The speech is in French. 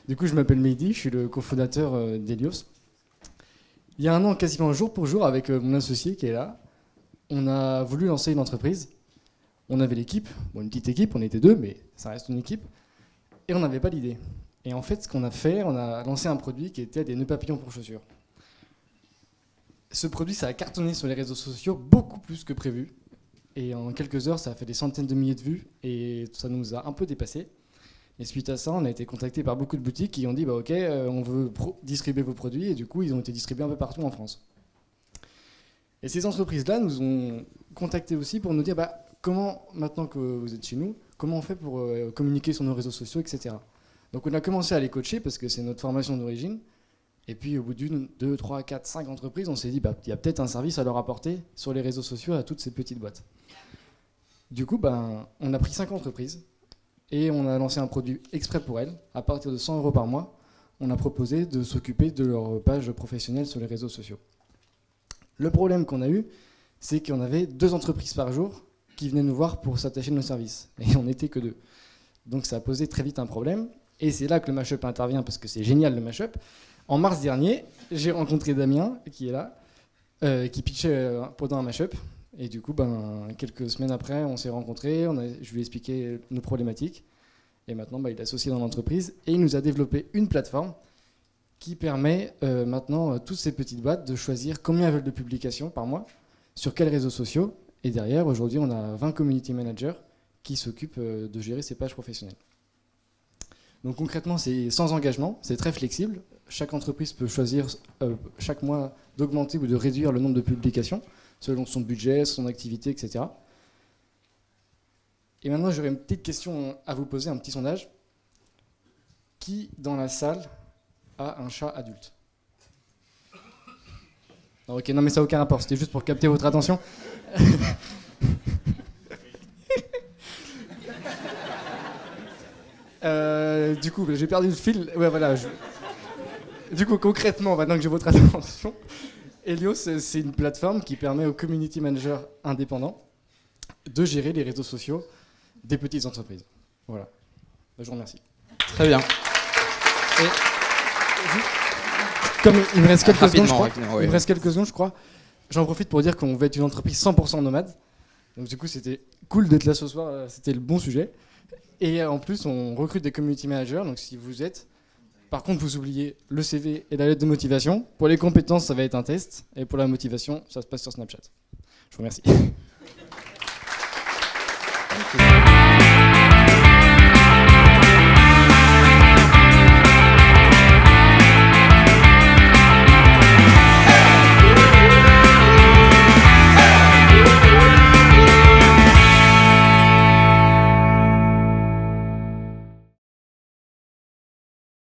Du coup, je m'appelle Mehdi, je suis le cofondateur d'Helios. Il y a un an, quasiment jour pour jour, avec mon associé qui est là, on a voulu lancer une entreprise. On avait l'équipe, bon, une petite équipe, on était deux, mais ça reste une équipe. Et on n'avait pas d'idée. Et en fait, ce qu'on a fait, on a lancé un produit qui était des nœuds papillons pour chaussures. Ce produit, ça a cartonné sur les réseaux sociaux beaucoup plus que prévu. Et en quelques heures, ça a fait des centaines de milliers de vues. Et ça nous a un peu dépassé. Et suite à ça, on a été contacté par beaucoup de boutiques qui ont dit bah, ok, on veut distribuer vos produits. Et du coup, ils ont été distribués un peu partout en France. Et ces entreprises-là nous ont contactés aussi pour nous dire bah, comment, maintenant que vous êtes chez nous, comment on fait pour communiquer sur nos réseaux sociaux, etc. Donc on a commencé à les coacher parce que c'est notre formation d'origine. Et puis au bout d'une, 2, 3, 4, 5 entreprises, on s'est dit bah, il y a peut-être un service à leur apporter sur les réseaux sociaux à toutes ces petites boîtes. Du coup, ben, on a pris 5 entreprises et on a lancé un produit exprès pour elles. À partir de 100 € par mois, on a proposé de s'occuper de leur page professionnelle sur les réseaux sociaux. Le problème qu'on a eu, c'est qu'on avait 2 entreprises par jour qui venaient nous voir pour s'attacher de nos services. Et on n'était que 2. Donc ça a posé très vite un problème. Et c'est là que le mashup intervient, parce que c'est génial le mashup. En mars dernier, j'ai rencontré Damien, qui est là, qui pitchait pendant un mashup. Et du coup, ben, quelques semaines après, on s'est rencontrés, je lui ai expliqué nos problématiques. Et maintenant, ben, il est associé dans l'entreprise. Et il nous a développé une plateforme qui permet maintenant à toutes ces petites boîtes de choisir combien elles veulent de publications par mois, sur quels réseaux sociaux. Et derrière, aujourd'hui, on a 20 community managers qui s'occupent de gérer ces pages professionnelles. Donc concrètement, c'est sans engagement, c'est très flexible. Chaque entreprise peut choisir chaque mois d'augmenter ou de réduire le nombre de publications selon son budget, son activité, etc. Et maintenant, j'aurais une petite question à vous poser, un petit sondage. Qui, dans la salle, a un chat adulte? Non, ok, non mais ça n'a aucun rapport, c'était juste pour capter votre attention. Du coup, j'ai perdu le fil. Ouais, voilà. Du coup, concrètement, maintenant que j'ai votre attention, Helios, c'est une plateforme qui permet aux community managers indépendants de gérer les réseaux sociaux des petites entreprises. Voilà. Je vous remercie. Très bien. Et, comme il me reste quelques secondes, je crois, j'en profite pour dire qu'on va être une entreprise 100% nomade. Donc du coup, c'était cool d'être là ce soir, c'était le bon sujet. Et en plus, on recrute des community managers, donc si vous êtes... Par contre, vous oubliez le CV et la lettre de motivation. Pour les compétences, ça va être un test. Et pour la motivation, ça se passe sur Snapchat. Je vous remercie.